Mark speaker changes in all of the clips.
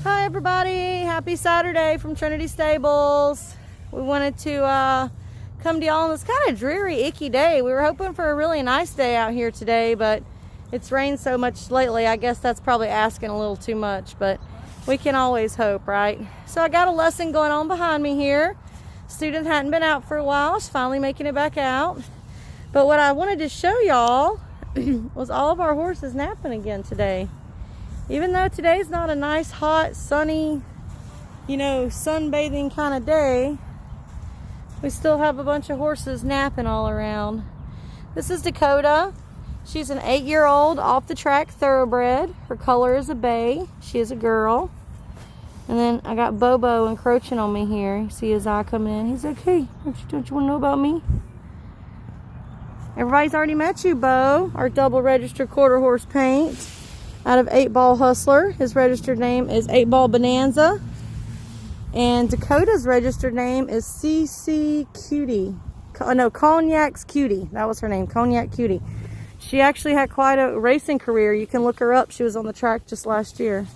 Speaker 1: Hi everybody, happy Saturday from Trinity Stables. We wanted to come to y'all on this kind of dreary, icky day. We were hoping for a really nice day out here today, but it's rained so much lately. I guess that's probably asking a little too much, but we can always hope, right? So I got a lesson going on behind me here. Student hadn't been out for a while. She's finally making it back out. But what I wanted to show y'all was all of our horses napping again today. Even though today's not a nice, hot, sunny, sunbathing kind of day, we still have a bunch of horses napping all around. This is Dakota. She's an 8-year-old off-the-track thoroughbred. Her color is a bay. She is a girl. And then I got Bobo encroaching on me here. You see his eye coming in. He's like, hey, don't you want to know about me? Everybody's already met you, Bo. Our double registered quarter horse paint. Out of 8-Ball Hustler. His registered name is 8-Ball Bonanza. And Dakota's registered name is CC Cutie. No, Cognac's Cutie. That was her name, Cognac Cutie. She actually had quite a racing career. You can look her up. She was on the track just last year.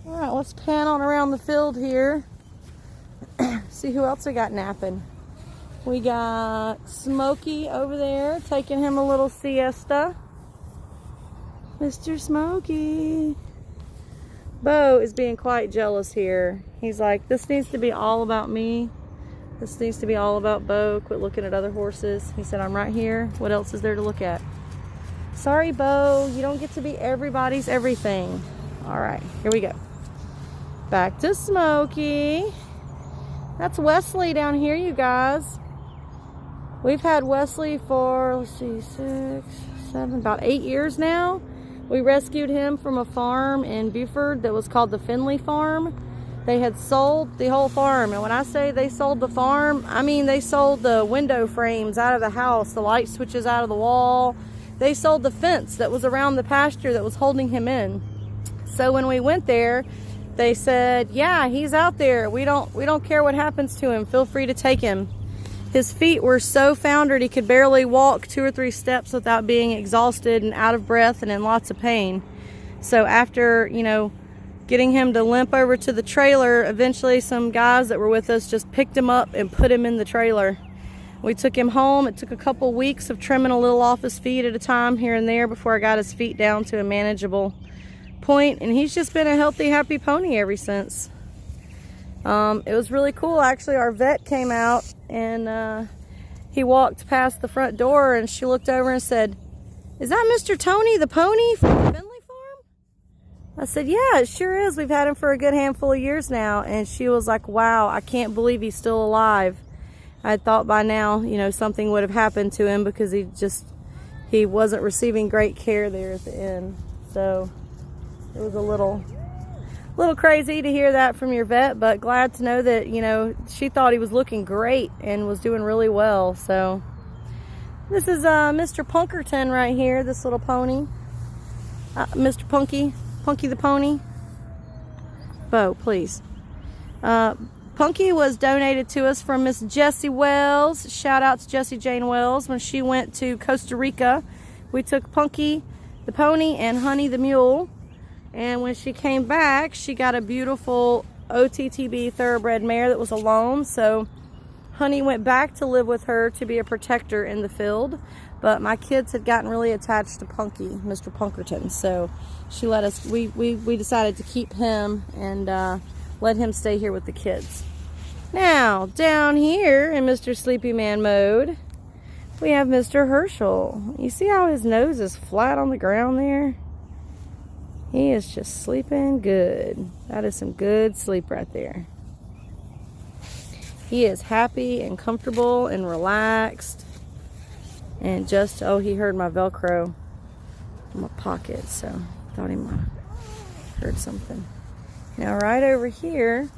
Speaker 1: Alright, let's pan on around the field here. See who else we got napping. We got Smokey over there, taking him a little siesta. Mr. Smokey. Bo is being quite jealous here. He's like, this needs to be all about me. This needs to be all about Bo. Quit looking at other horses. He said, I'm right here. What else is there to look at? Sorry, Bo. You don't get to be everybody's everything. All right, here we go. Back to Smokey. That's Wesley down here, you guys. We've had Wesley for, let's see, 6, 7, about 8 years now. We rescued him from a farm in Buford that was called the Finley Farm. They had sold the whole farm. And when I say they sold the farm, I mean they sold the window frames out of the house, the light switches out of the wall. They sold the fence that was around the pasture that was holding him in. So when we went there, they said, yeah, he's out there. We don't care what happens to him. Feel free to take him. His feet were so foundered he could barely walk 2 or 3 steps without being exhausted and out of breath and in lots of pain. So after, getting him to limp over to the trailer, eventually some guys that were with us just picked him up and put him in the trailer. We took him home. It took a couple weeks of trimming a little off his feet at a time here and there before I got his feet down to a manageable point. And he's just been a healthy, happy pony ever since. It was really cool. Actually, our vet came out and he walked past the front door and she looked over and said, is that Mr. Tony the pony from the Finley Farm? I said, yeah, it sure is. We've had him for a good handful of years now. And she was like, wow, I can't believe he's still alive. I thought by now, something would have happened to him because he wasn't receiving great care there at the end. So it was a little crazy to hear that from your vet, but glad to know that, she thought he was looking great and was doing really well. So this is Mr. Punkerton right here, this little pony. Mr. Punky the pony. Bo, please. Punky was donated to us from Miss Jessie Wells. Shout out to Jessie Jane Wells. When she went to Costa Rica, we took Punky the pony and Honey the mule. And when she came back, she got a beautiful OTTB thoroughbred mare that was alone. So Honey went back to live with her to be a protector in the field. But my kids had gotten really attached to Punky, Mr. Punkerton. So she let us, we decided to keep him and let him stay here with the kids. Now, down here in Mr. Sleepy Man mode, we have Mr. Herschel. You see how his nose is flat on the ground there? He is just sleeping good. That is some good sleep right there. He is happy and comfortable and relaxed. And just, oh, he heard my Velcro in my pocket, so I thought he might have heard something. Now right over here,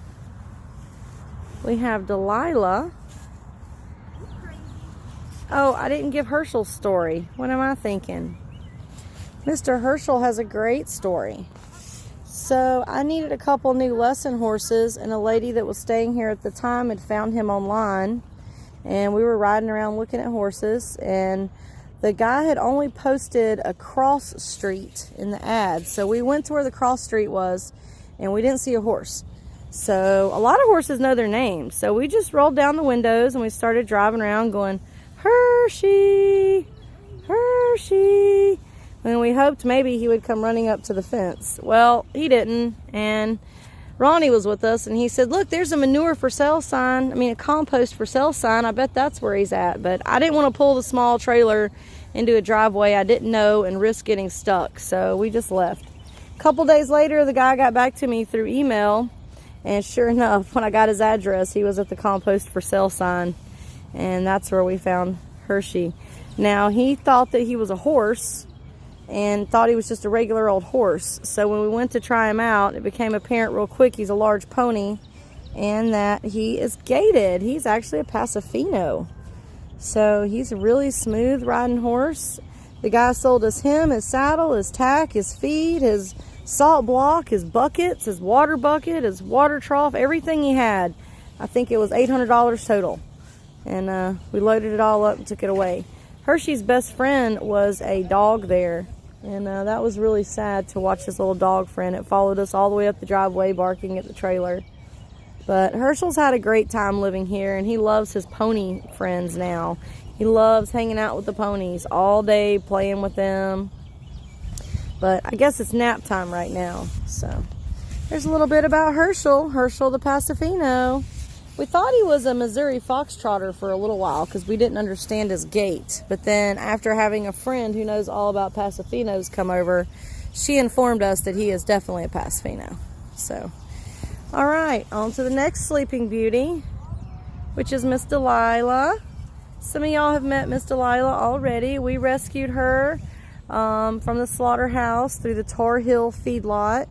Speaker 1: we have Delilah. Oh, I didn't give Herschel's story. What am I thinking? Mr. Herschel has a great story. So I needed a couple new lesson horses, and a lady that was staying here at the time had found him online, and we were riding around looking at horses, and the guy had only posted a cross street in the ad. So we went to where the cross street was, and we didn't see a horse. So a lot of horses know their names. So we just rolled down the windows and we started driving around going, Hershey, Hershey. And we hoped maybe he would come running up to the fence. Well, he didn't. And Ronnie was with us, and he said, look, there's a manure for sale sign. I mean, a compost for sale sign. I bet that's where he's at. But I didn't want to pull the small trailer into a driveway I didn't know and risk getting stuck. So we just left. A couple days later, the guy got back to me through email. And sure enough, when I got his address, he was at the compost for sale sign. And that's where we found Hershey. Now, he thought that he was a horse and thought he was just a regular old horse. So when we went to try him out, it became apparent real quick he's a large pony and that he is gaited. He's actually a Pasifino. So he's a really smooth riding horse. The guy sold us him, his saddle, his tack, his feed, his salt block, his buckets, his water bucket, his water trough, everything he had. I think it was $800 total. And we loaded it all up and took it away. Hershey's best friend was a dog there. And that was really sad to watch this little dog friend. It followed us all the way up the driveway barking at the trailer. But Herschel's had a great time living here, and he loves his pony friends now. He loves hanging out with the ponies all day, playing with them. But I guess it's nap time right now. So there's a little bit about Herschel the Pasifino. We thought he was a Missouri Foxtrotter for a little while because we didn't understand his gait. But then after having a friend who knows all about Pasifinos come over, she informed us that he is definitely a Pasifino. So, all right, on to the next Sleeping Beauty, which is Miss Delilah. Some of y'all have met Miss Delilah already. We rescued her from the slaughterhouse through the Tar Heel feedlot.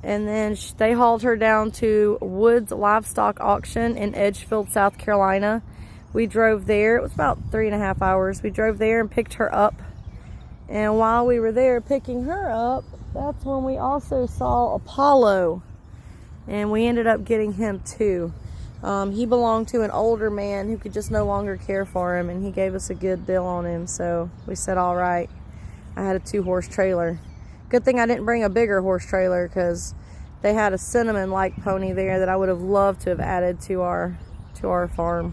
Speaker 1: And then they hauled her down to Woods Livestock Auction in Edgefield, South Carolina. We drove there. It was about 3.5 hours. We drove there and picked her up. And while we were there picking her up, that's when we also saw Apollo. And we ended up getting him too. He belonged to an older man who could just no longer care for him. And he gave us a good deal on him. So we said, all right. I had a 2-horse trailer. Good thing I didn't bring a bigger horse trailer because they had a cinnamon-like pony there that I would have loved to have added to our farm.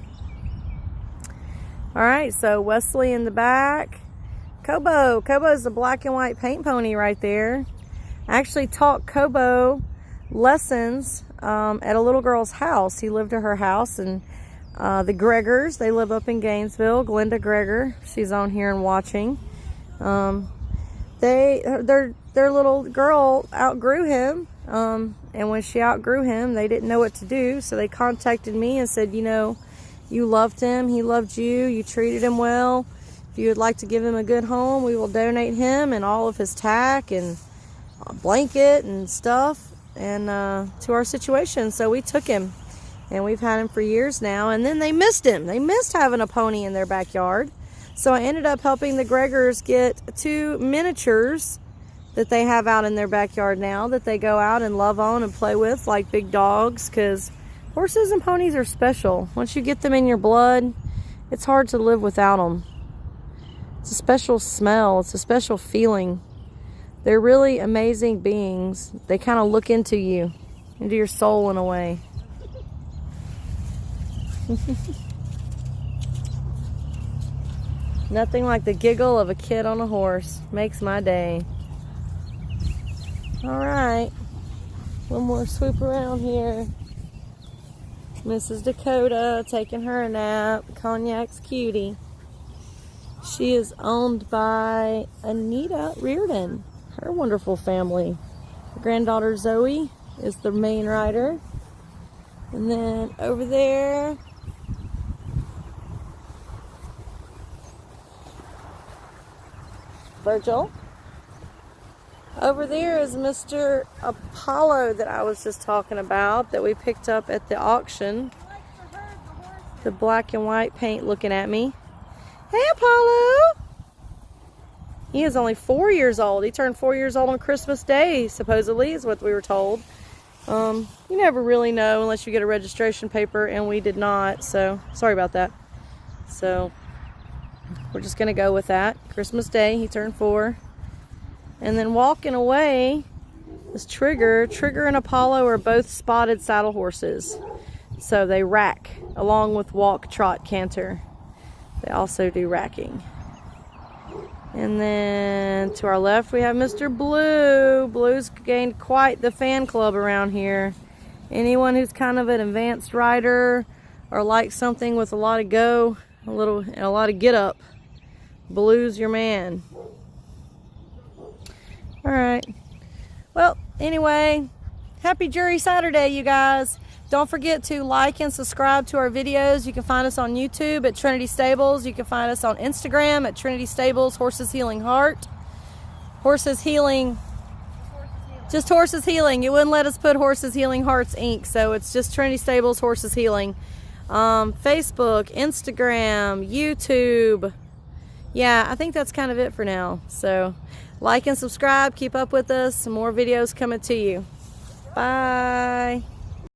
Speaker 1: All right, so Wesley in the back. Kobo. Kobo's the black and white paint pony right there. I actually taught Kobo lessons at a little girl's house. He lived at her house, and the Gregors, they live up in Gainesville. Glenda Gregor, she's on here and watching. Their little girl outgrew him, and when she outgrew him, they didn't know what to do, so they contacted me and said, you know, you loved him, he loved you, you treated him well. If you would like to give him a good home, we will donate him and all of his tack and a blanket and stuff and to our situation. So we took him, and we've had him for years now. And then they missed him. They missed having a pony in their backyard. So I ended up helping the Gregors get 2 miniatures that they have out in their backyard now that they go out and love on and play with like big dogs, because horses and ponies are special. Once you get them in your blood, it's hard to live without them. It's a special smell. It's a special feeling. They're really amazing beings. They kind of look into you, into your soul in a way. Nothing like the giggle of a kid on a horse. Makes my day. All right. One more swoop around here. Mrs. Dakota taking her a nap. Cognac's cutie. She is owned by Anita Reardon, her wonderful family. Her granddaughter Zoe is the main rider. And then over there, Virgil. Over there is Mr. Apollo that I was just talking about, that we picked up at the auction. The black and white paint looking at me. Hey, Apollo! He is only 4 years old. He turned 4 years old on Christmas Day, supposedly, is what we were told. You never really know unless you get a registration paper, and we did not, so sorry about that. So we're just gonna go with that. Christmas Day, he turned 4. And then walking away is Trigger. Trigger and Apollo are both spotted saddle horses. So they rack along with walk, trot, canter. They also do racking. And then to our left we have Mr. Blue. Blue's gained quite the fan club around here. Anyone who's kind of an advanced rider or likes something with a lot of go, a lot of get up, Blue's your man. Alright. Well, anyway, happy Jury Saturday, you guys. Don't forget to like and subscribe to our videos. You can find us on YouTube at Trinity Stables. You can find us on Instagram at Trinity Stables Horses Healing Heart. Horses Healing. Just Horses Healing. It wouldn't let us put Horses Healing Hearts Inc. So it's just Trinity Stables Horses Healing. Facebook, Instagram, YouTube. Yeah, I think that's kind of it for now. So like and subscribe. Keep up with us. Some more videos coming to you. Bye.